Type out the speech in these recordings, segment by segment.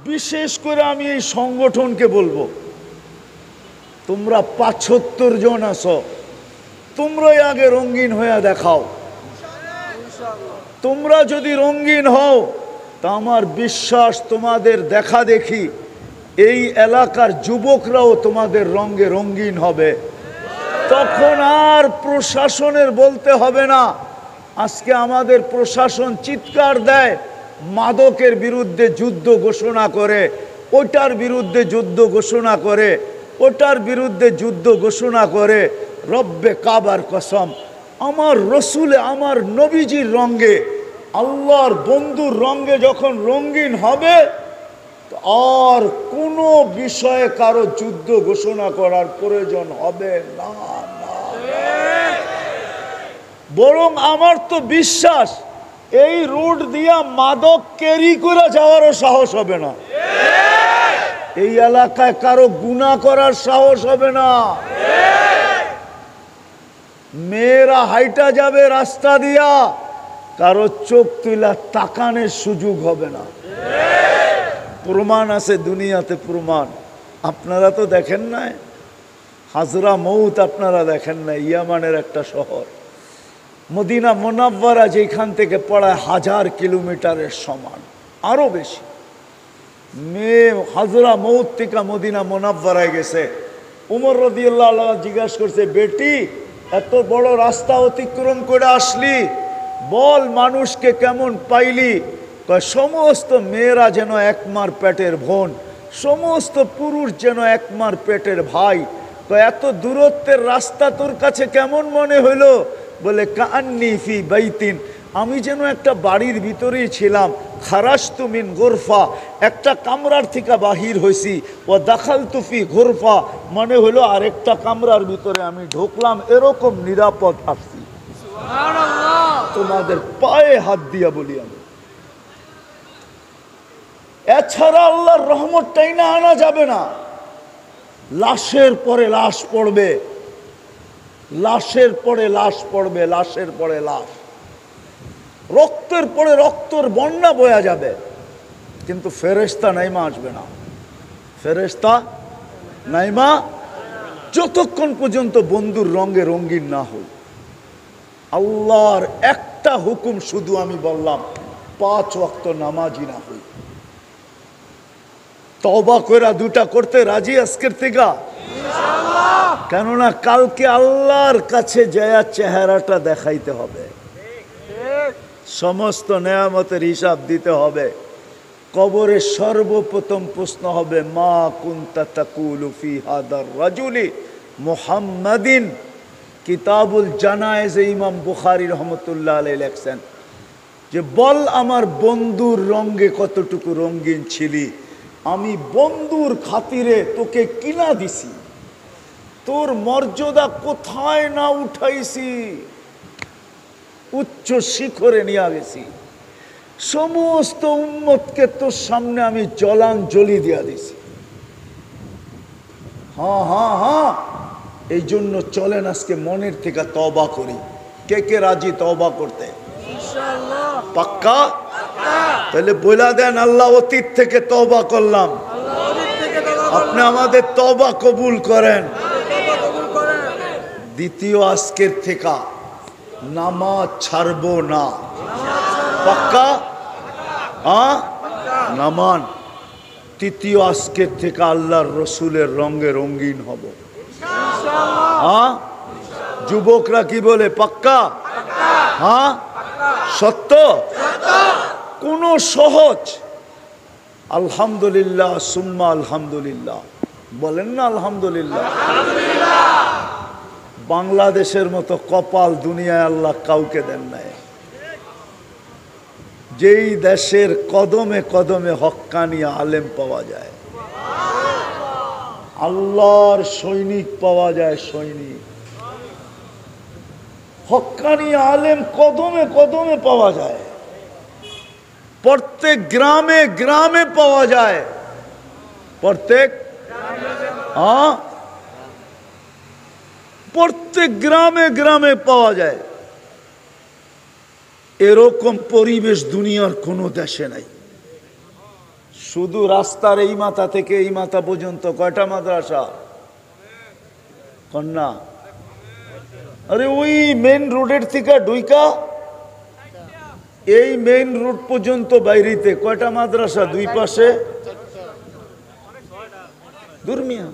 বিশেষ করে আমি এই সংগঠনকে বলবো, তোমরা ৭৫ জন আছো, তোমরাই আগে রঙিন হয়ে দেখাও। তোমরা যদি রঙিন হও তা আমার বিশ্বাস তোমাদের দেখা দেখি এই এলাকার যুবকরাও তোমাদের রঙে রঙিন হবে। তখন আর প্রশাসনের বলতে হবে না। আজকে আমাদের প্রশাসন চিৎকার দেয়, মাদকের বিরুদ্ধে যুদ্ধ ঘোষণা করে, ওটার বিরুদ্ধে যুদ্ধ ঘোষণা করে, ওটার বিরুদ্ধে যুদ্ধ ঘোষণা করে। রব্বে কাবার কসম, আমার রসুলে আমার নবীজির রঙে, আল্লাহর বন্ধুর রঙে যখন রঙিন হবে, আর কোনো বিষয়ে কারো যুদ্ধ ঘোষণা করার প্রয়োজন হবে না। বরং আমার তো বিশ্বাস এই রোড দিয়া মাদক ক্যারি করে যাওয়ারও সাহস হবে না, এই এলাকায় কারো গুনাহ করার সাহস হবে না। মেয়েরা হাইটা যাবে রাস্তা দিয়া, কারো চোখ তুলা তাকানোর সুযোগ হবে না। প্রমাণ আছে দুনিয়াতে, প্রমাণ। আপনারা তো দেখেন নাই হাজরা মৌত, আপনারা দেখেন নাই ইয়ামানের একটা শহর। মদিনা মুনাওয়ারা যেখান থেকে পড়ায় 1000 কিলোমিটারের সমান, আরো বেশি। মেয়ে হাজরা মৌত থেকে মদিনা মুনাওয়ারায় গেছে। উমর রাদিয়াল্লাহু আনহু জিজ্ঞাসা করছে, বেটি এত বড় রাস্তা অতিক্রম করে আসলি, বল মানুষকে কেমন পাইলি? কয় সমস্ত মেয়েরা যেন একমার পেটের বোন, সমস্ত পুরুষ যেন একমার পেটের ভাই। কয় এত দূরত্বের রাস্তা তোর কাছে কেমন মনে হইলো? বলে কান্নি ফি বাইতিন, আমি যেন একটা বাড়ির ভিতরেই ছিলাম। খারাজতু মিন গোরফা, একটা কামরার থেকে বাহির হয়েছি। ও দাখালতু ফি গোরফা, মানে হলো আরেকটা কামরার ভিতরে আমি ঢুকলাম, এরকম নিরাপদ আসছি। তোমাদের পায়ে হাত দিয়া বলি আমি, এছাড়া আল্লাহর রহমতটাই না আনা যাবে না। লাশের পরে লাশ পড়বে, লাশের পরে লাশ পড়বে, লাশের পরে লাশ, রক্তের পরে রক্তর বন্যা বয়া যাবে, কিন্তু ফেরেশতা নাইমা আসবে না। ফেরেশতা নাইমা যতক্ষণ পর্যন্ত বন্ধুর রঙে রঙিন না হই। আল্লাহর একটা হুকুম শুধু আমি বললাম, 5 ওয়াক্ত নামাজি না হই। তওবা কইরা 2টা করতে রাজি আজকের থেকে? কেননা কালকে আল্লাহর কাছে যায়া চেহারাটা দেখাইতে হবে, সমস্ত নেয়ামতের হিসাব দিতে হবে। কবরে সর্বপ্রথম প্রশ্ন হবে, মা কুনতা তাকুলু ফি হাদার রাজুলি মুহাম্মাদিন। কিতাবুল জানায়েজে ইমাম বুখারী রহমতুল্লাহ আলাইহি লেখছেন যে, বল আমার বন্ধুর রঙে কতটুকু রঙিন ছিলি। আমি বন্ধুর খাতিরে তোকে কিনা দিছি, তোর মর্যাদা কোথায় না উঠাইছি, উচ্চ শিখরে নিয়ে গেছি। সমস্ত উম্মতকে তোর সামনে আমি জলাঞ্জলি দিয়া দিছি। হ্যাঁ হ্যাঁ হ্যাঁ, এই জন্য চলেন আজকে মনের থেকে তওবা করি। কে কে রাজি তওবা করতে? পাক্কা? তাহলে বলে দেন, আল্লাহ অতীত থেকে তওবা করলাম, আপনি আমাদের তওবা কবুল করেন। দ্বিতীয়, আজকের থেকে নামাজ ছাড়বো না। পাক্কা? হ্যাঁ, নামান। তৃতীয়, আজকের থেকে আল্লাহর রসুলের রঙে রঙিন হব। হ্যাঁ, যুবকরা কি বলে? পাক্কা? হ্যাঁ, সত্য? কোন সহজ? আলহামদুলিল্লাহ সুম্মা আলহামদুলিল্লাহ বলেন না? আলহামদুলিল্লাহ। বাংলাদেশের মতো কপাল দুনিয়ায় আল্লাহ কাউকে দেন নাই। যেই দেশের কদমে কদমে হক্কানি আলেম পাওয়া যায়, আল্লাহর সৈনিক পাওয়া যায়, সৈনিক হক্কানি আলেম কদমে কদমে পাওয়া যায়, প্রত্যেক গ্রামে গ্রামে পাওয়া যায়, প্রত্যেক প্রত্যেক গ্রামে গ্রামে পাওয়া যায়। এরকম পরিবেশ দুনিয়ার কোনো দেশে নাই। শুধু রাস্তার এই মাথা থেকে এই মাথা পর্যন্ত কয়টা মাদ্রাসা? কন্যা, আরে ওই মেন রোডের থেকে ঢুইকা এই মেইন রোড পর্যন্ত বাইরেতে কয়টা মাদ্রাসা? দুই পাশে দুর্মিয়া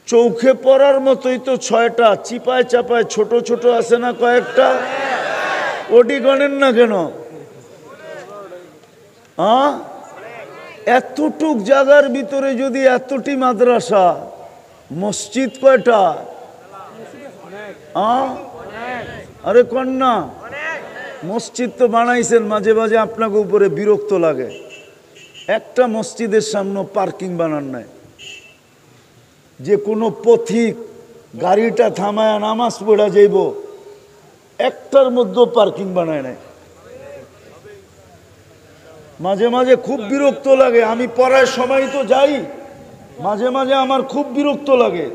চৌখে পড়ার মতোই তো 6টা, চিপায় চাপায় ছোট ছোট আছে না কয়েকটা, ওটি গণেন না কেন? এতটুক জায়গার ভিতরে যদি এতটি মাদ্রাসা, মসজিদ কয়টা? আরে কন্যা, মসজিদ তো বানাইছেন, মাঝে মাঝে আপনাকে উপরে বিরক্ত লাগে। একটা মসজিদের সামনে পার্কিং বানান নাই, যে কোনো পথিক গাড়িটা থামায় নামাজ পড়া যাইব, একটার মধ্যে পার্কিং বানায় নাই। মাঝে মাঝে খুব বিরক্ত লাগে, আমি পড়ার সময় তো যাই, মাঝে মাঝে আমার খুব বিরক্ত লাগে।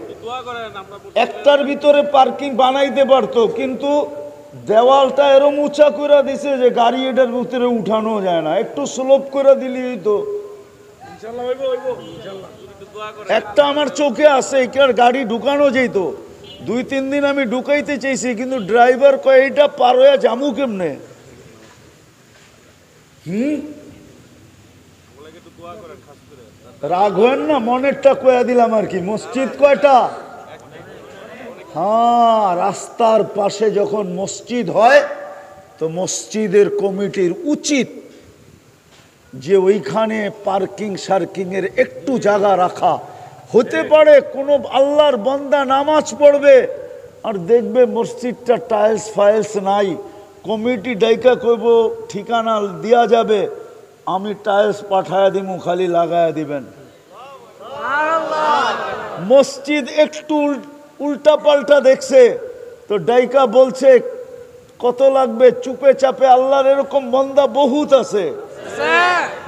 একটার ভিতরে পার্কিং বানাইতে পারতো, কিন্তু দেওয়ালটা এরম উঁচা করে দিছে যে গাড়ি এটার ভিতরে উঠানো যায় না, একটু স্লোপ করে দিলেই তো। একটা আমার চোখে আছে, এটার গাড়ি ঢুকানো যেত, 2-3 দিন আমি ঢুকাইতে চাইছি, কিন্তু ড্রাইভার কয় এটা পার হয়ে জামু কেমনে। রাগ হয় না, মনেরটা কয়া দিলাম আর কি। মসজিদ কয়টা? হ্যাঁ, রাস্তার পাশে যখন মসজিদ হয় তো মসজিদের কমিটির উচিত যে ওইখানে পার্কিং সার্কিং এর একটু জায়গা রাখা। হতে পারে কোনো আল্লাহর বান্দা নামাজ পড়বে আর দেখবে মসজিদটা টাইলস ফাইলস নাই, কমিটি ডাইকা কইব ঠিকানা দেওয়া যাবে, আমি টাইলস পাঠায় দিব, খালি লাগায় দিবেন। মসজিদ একটু উল্টা পাল্টা দেখছে তো ডাইকা বলছে কত লাগবে, চুপে চাপে আল্লাহর এরকম বান্দা বহুত আছে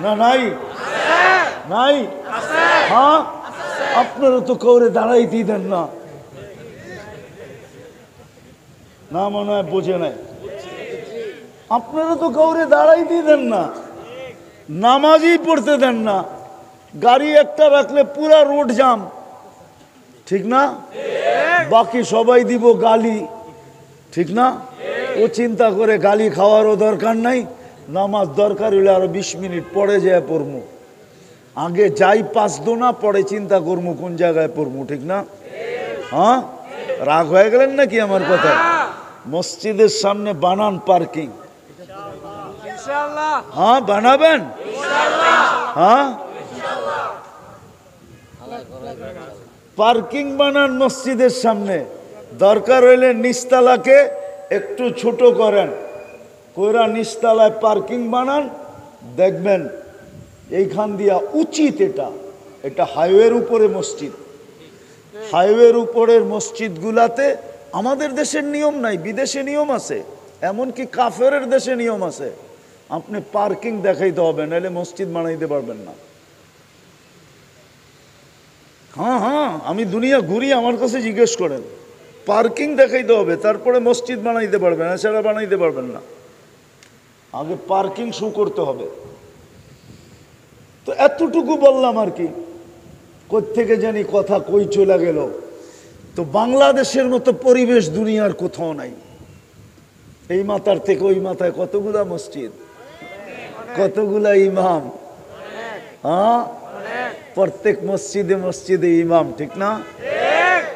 না? নাই? নাই? হ্যাঁ, আপনারা তো কাউরে দাঁড়াইতেই দেন না, না মনে হয় বোঝে নাই। আপনারা তো কাউরে দাঁড়াইতেই দেন না, নামাজই পড়তে দেন না, গাড়ি একটা রাখলে পুরা রোড জাম, ঠিক না? বাকি সবাই দিব গালি, ঠিক না? ও চিন্তা করে গালি খাওয়ারও দরকার নাই, নামাজ দরকার হইলে আরো 20 মিনিট পরে যায় পড়মু, আগে যাই 5 দোনা, পরে চিন্তা করবো কোন জায়গায় পড়মু, ঠিক না? হ্যাঁ, রাগ হয়ে গেলেন নাকি আমার কথা? মসজিদের সামনে বানান পার্কিং। হ্যাঁ, বানাবেন? হ্যাঁ, পার্কিং বানান মসজিদের সামনে, দরকার হইলে নিচতলাকে একটু ছোট করেন, কইরা নিচতলায় পার্কিং বানান, দেখবেন এইখান দিয়া উচিত। এটা হাইওয়ের উপরে মসজিদ, হাইওয়ের উপরের মসজিদগুলাতে আমাদের দেশের নিয়ম নাই, বিদেশে নিয়ম আছে, এমনকি কাফেরের দেশে নিয়ম আছে, আপনি পার্কিং দেখাইতে হবে, নাহলে মসজিদ বানাইতে পারবেন না। হ্যাঁ হ্যাঁ, আমি দুনিয়া ঘুরি, আমার কাছে জিজ্ঞেস করেন, পার্কিং দেখাইতে হবে, তারপরে মসজিদ বানাইতে পারবেন, এছাড়া বানাইতে পারবেন না। আগে পার্কিং শো করতে হবে। তো এতটুকু বললাম আর কি, কোত্থেকে জানি কথা কই চলে গেল। তো বাংলাদেশের মতো পরিবেশ দুনিয়ার কোথাও নাই। এই মাথার থেকে ওই মাথায় কতগুলা মসজিদ, কতগুলা ইমাম, হ্যাঁ, প্রত্যেক মসজিদে মসজিদে ইমাম, ঠিক না?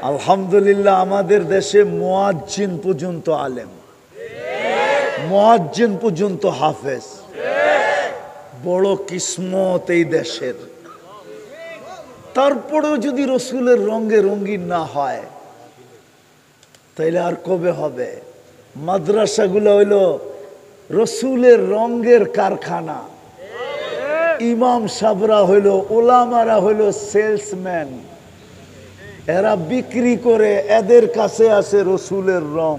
আলহামদুলিল্লাহ, আমাদের দেশে মুয়াজ্জিন পর্যন্ত আলেম, মুয়াজ্জিন পর্যন্ত হাফেজ। বড় কিসমত এই দেশের। তারপরেও যদি রসুলের রঙে রঙিন না হয় তাইলে আর কবে হবে? মাদ্রাসাগুলো হইল রসুলের রঙের কারখানা, ইমাম সাবরা হইল, ওলামারা হইল সেলসম্যান, এরা বিক্রি করে, এদের কাছে আছে রসুলের রং।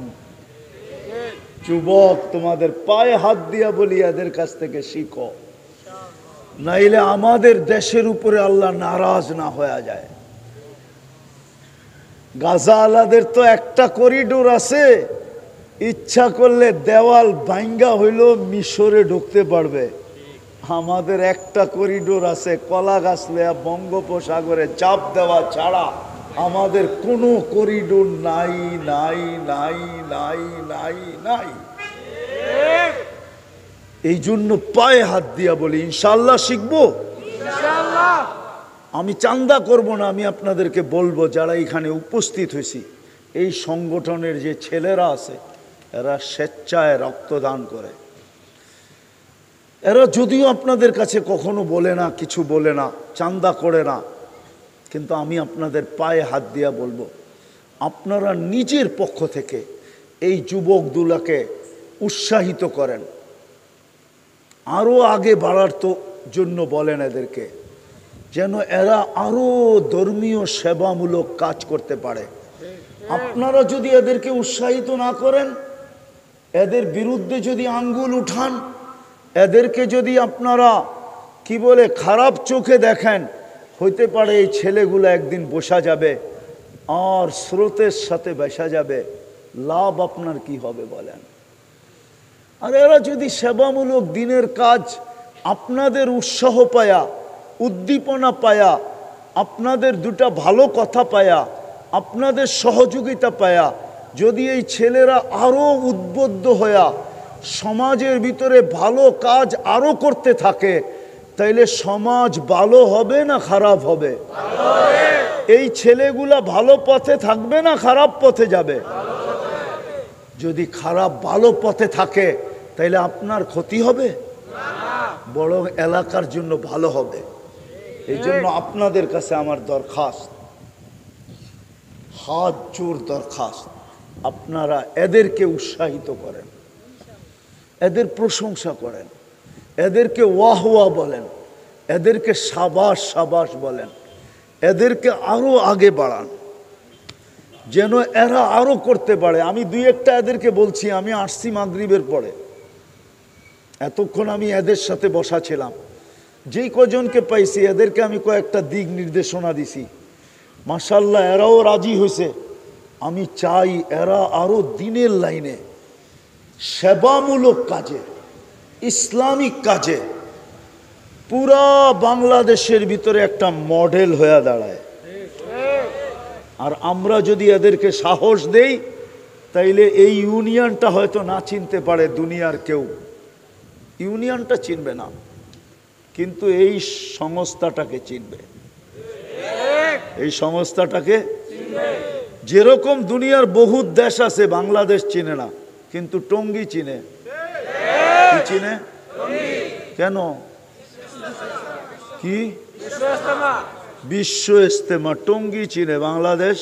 যুবক, তোমাদের পায়ে হাত দিয়া বলি, এদের কাছ থেকে শিখো, নাইলে আমাদের দেশের উপরে আল্লাহ নারাজ না হয়ে যায়। গাজা আলাদের তো একটা করিডোর আছে, ইচ্ছা করলে দেওয়াল ভাঙ্গা হইল মিশরে ঢুকতে পারবে, আমাদের একটা করিডোর আছে, কলা গাছ লেয়া বঙ্গোপসাগরে চাপ দেওয়া ছাড়া আমাদের কোনো করিডোর নাই নাই নাই নাই নাই নাই। এই জন্য পায়ে হাত দিয়া বলি ইনশাআল্লাহ শিখবো। আমি চান্দা করব না, আমি আপনাদেরকে বলবো যারা এখানে উপস্থিত হয়েছি, এই সংগঠনের যে ছেলেরা আছে এরা স্বেচ্ছায় রক্তদান করে। এরা যদিও আপনাদের কাছে কখনো বলে না, কিছু বলে না, চান্দা করে না, কিন্তু আমি আপনাদের পায়ে হাত দিয়া বলবো আপনারা নিজের পক্ষ থেকে এই যুবকগুলোকে উৎসাহিত করেন, আরও আগে বাড়ার তো জন্য বলেন এদেরকে, যেন এরা আরও ধর্মীয় সেবামূলক কাজ করতে পারে। আপনারা যদি এদেরকে উৎসাহিত না করেন, এদের বিরুদ্ধে যদি আঙ্গুল উঠান, এদেরকে যদি আপনারা কি বলে খারাপ চোখে দেখেন, হইতে পারে এই ছেলেগুলো একদিন বসা যাবে আর স্রোতের সাথে বেসা যাবে, লাভ আপনার কি হবে বলেন? আর এরা যদি সেবামূলক দিনের কাজ আপনাদের উৎসাহ পায়া, উদ্দীপনা পায়া, আপনাদের দুটা ভালো কথা পায়া, আপনাদের সহযোগিতা পায়া, যদি এই ছেলেরা আরও উদ্বুদ্ধ হয়া সমাজের ভিতরে ভালো কাজ আরও করতে থাকে, তাইলে সমাজ ভালো হবে না খারাপ হবে? এই ছেলেগুলা ভালো পথে থাকবে না খারাপ পথে যাবে? যদি খারাপ ভালো পথে থাকে তাইলে আপনার ক্ষতি হবে, বরং এলাকার জন্য ভালো হবে। এই জন্য আপনাদের কাছে আমার দরখাস্ত, হাত জোর দরখাস্ত, আপনারা এদেরকে উৎসাহিত করেন, এদের প্রশংসা করেন, এদেরকে ওয়াহ ওয়াহ বলেন, এদেরকে সাবাস সাবাস বলেন, এদেরকে আরো আগে বাড়ান যেন এরা আরো করতে পারে। আমি দুই একটা এদেরকে বলছি, আমি আসছি মাগরিবের পরে, এতক্ষণ আমি এদের সাথে বসা ছিলাম, যেই কজনকে পাইছি এদেরকে আমি কয়েকটা দিক নির্দেশনা দিছি, মাশাআল্লাহ এরাও রাজি হয়েছে। আমি চাই এরা আরো দিনের লাইনে সেবামূলক কাজে, ইসলামিক কাজে পুরা বাংলাদেশের ভিতরে একটা মডেল হয়ে দাঁড়ায়। আর আমরা যদি এদেরকে সাহস দেই তাইলে এই ইউনিয়নটা হয়তো না চিনতে পারে দুনিয়ার কেউ, ইউনিয়নটা চিনবে না, কিন্তু এই সংস্থাটাকে চিনবে, এই সংস্থাটাকে। যেরকম দুনিয়ার বহু দেশ আছে বাংলাদেশ চিনে না, কিন্তু টঙ্গী চিনে। কি চিনে? কেন? কি? বিশ্ব ইজতেমা। টঙ্গী চিনে, বাংলাদেশ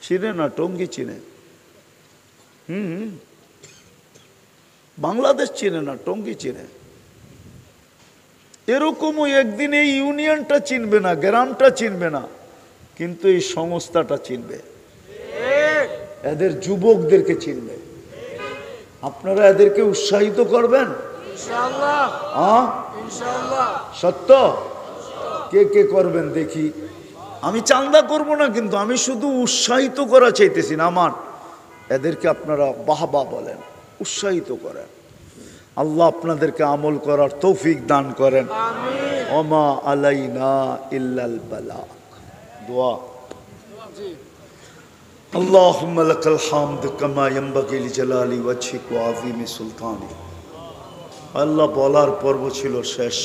চিনে না, টঙ্গী চিনে। বাংলাদেশ চিনে না, টঙ্গী চিনে। এরকমও একদিন এই ইউনিয়নটা চিনবে না, গ্রামটা চিনবে না, কিন্তু এই সংস্থাটা চিনবে, এদের যুবকদেরকে চিনবে। আপনারা এদেরকে উৎসাহিত করবেন সত্য? কে কে করবেন দেখি। আমি চান্দা করব না, কিন্তু আমি শুধু উৎসাহিত করা চাইতেছি না আমার। এদেরকে আপনারা বাহবা বলেন, উৎসাহিত করেন। আল্লাহ আপনাদেরকে আমল করার তৌফিক দান করেন। ওমা আলাইনা ইল্লাল বালাগ। দোয়া। আল্লাহুম্মা লাকাল হামদ কামা ইয়ানবাগি লিজালালি ওয়াজহিক ওয়া আযীমি সুলতানি। আল্লাহ বলার পর্ব ছিল শেষ,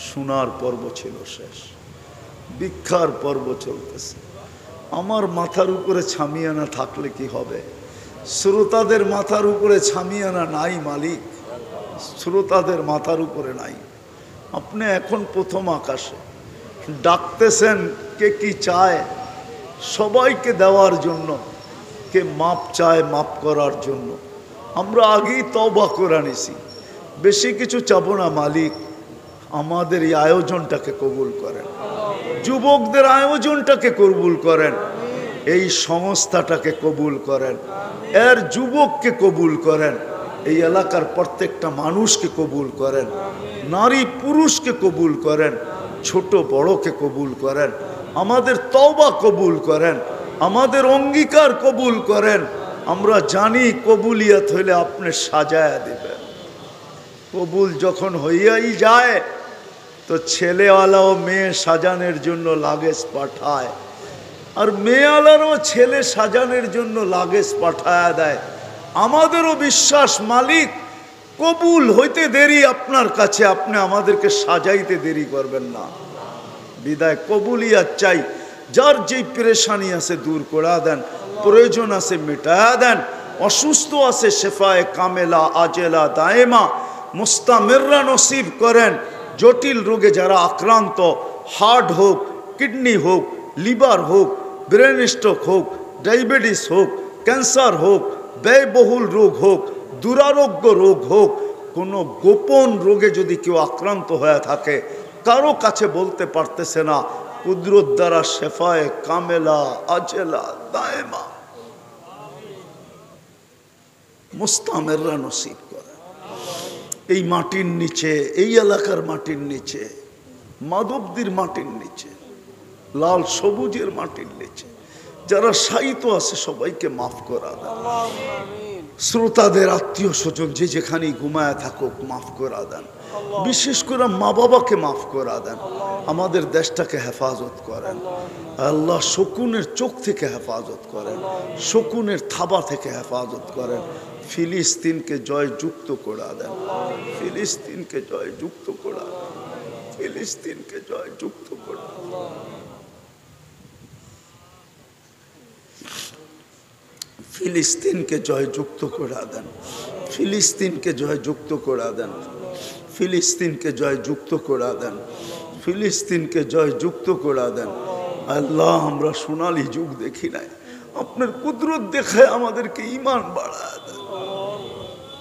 শোনার পর্ব ছিল শেষ, ভিক্ষার পর্ব চলতেছে। আমার মাথার উপরে ছামিয়ানা থাকলে কি হবে? শ্রোতাদের মাথার উপরে ছামিয়ানা নাই মালিক, শ্রোতাদের মাথার উপরে নাই। আপনি এখন প্রথম আকাশে ডাকতেছেন, কে কি চায়? সবাইকে দেওয়ার জন্য, কে মাপ চায় মাপ করার জন্য। আমরা আগেই তওবা করে নিছি, বেশি কিছু চাবো না মালিক। আমাদের এই আয়োজনটাকে কবুল করেন, যুবকদের আয়োজনটাকে কবুল করেন, এই সংস্থাটাকে কবুল করেন, এর যুবককে কবুল করেন, এই এলাকার প্রত্যেকটা মানুষকে কবুল করেন, নারী পুরুষকে কবুল করেন, ছোট বড়কে কবুল করেন, আমাদের তওবা কবুল করেন, আমাদের অঙ্গীকার কবুল করেন। আমরা জানি কবুলিয়ত হইলে আপনি সাজায়া দিবেন। কবুল যখন হইয়াই যায় তো ছেলেওয়ালাও মেয়ে সাজানোর জন্য লাগেজ পাঠায়, আর মেয়েওয়ালারও ছেলে সাজানোর জন্য লাগেজ পাঠায় দেয়। আমাদেরও বিশ্বাস মালিক কবুল হইতে দেরি আপনার কাছে, আপনি আমাদেরকে সাজাইতে দেরি করবেন না। বিদায় কবুলিয়াত চাই। যার যেই পেরেশানি আছে দূর করা দেন, প্রয়োজন আছে মেটায়া দেন, অসুস্থ আছে শেফায়ে কামেলা আজেলা দায়েমা মুস্তামিররা নসিব করেন। জটিল রোগে যারা আক্রান্ত, হার্ট হোক, কিডনি হোক, লিভার হোক, ব্রেন স্ট্রোক হোক, ডায়াবেটিস হোক, ক্যান্সার হোক, ব্যয়বহুল রোগ হোক, দুরারোগ্য রোগ হোক, কোনো গোপন রোগে যদি কেউ আক্রান্ত হয়ে থাকে, কারো কাছে বলতে পারতেছে না, কুদরত দ্বারা শেফায়ে কামেলা আজেলা দায়েমা মুস্তামিররা নসিব করে। এই মাটির নিচে, এই এলাকার মাটির নিচে, মাধবদীর মাটির নিচে, লাল সবুজের মাটির নিচে যারা শায়িত আছে সবাইকে মাফ করা দেন। শ্রোতাদের আত্মীয় স্বজন যে যেখানেই ঘুমায় থাকুক মাফ করা দেন। বিশেষ করে মা বাবাকে মাফ করা দেন। আমাদের দেশটাকে হেফাজত করেন আল্লাহ, শকুনের চোখ থেকে হেফাজত করেন, শকুনের থাবা থেকে হেফাজত করেন। ফিলিস্তিনকে জয়যুক্ত করা দেন, ফিলিস্তিনকে জয়যুক্ত করা দেন, ফিলিস্তিনকে জয়যুক্ত করা দেন। ফিলিস্তিনকে জয়যুক্ত করা দেন, ফিলিস্তিনকে জয়যুক্ত করা দেন, ফিলিস্তিনকে জয়যুক্ত করা দেন, ফিলিস্তিনকে জয়যুক্ত করা দেন। আল্লাহ আমরা সোনালী যুগ দেখি নাই, আপনার কুদরত দেখায় আমাদেরকে ঈমান বাড়ায় দেন,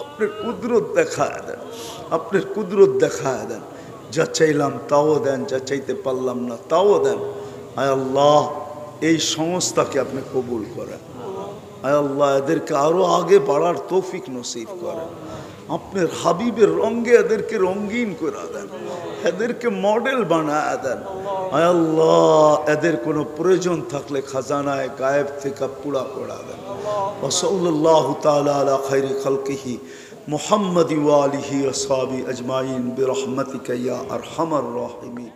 আপনার কুদরত দেখায় দেন, আপনার কুদরত দেখায় দেন। যা চাইলাম তাও দেন, যা চাইতে পারলাম না তাও দেন। আয় আল্লাহ এই সংস্থাকে আপনি কবুল করেন। আয় আল্লাহ এদেরকে আরো আগে বাড়ার তৌফিক নসিব করেন। আপনার হাবিবের রঙে এদেরকে রঙিন করে দেন, এদেরকে মডেল বানায় দেন। আয় আল্লাহ এদের কোনো প্রয়োজন থাকলে খাজানায় গায়েব থেকে পুরা করে দেন। ওয়া সাল্লাল্লাহু তাআলা আলা খায়রি খালকিহি মুহাম্মাদি ওয়া আলিহি ওয়া সাহবিহি আজমাইন বিরহমাতিকা ইয়া আরহামার রাহিমিন।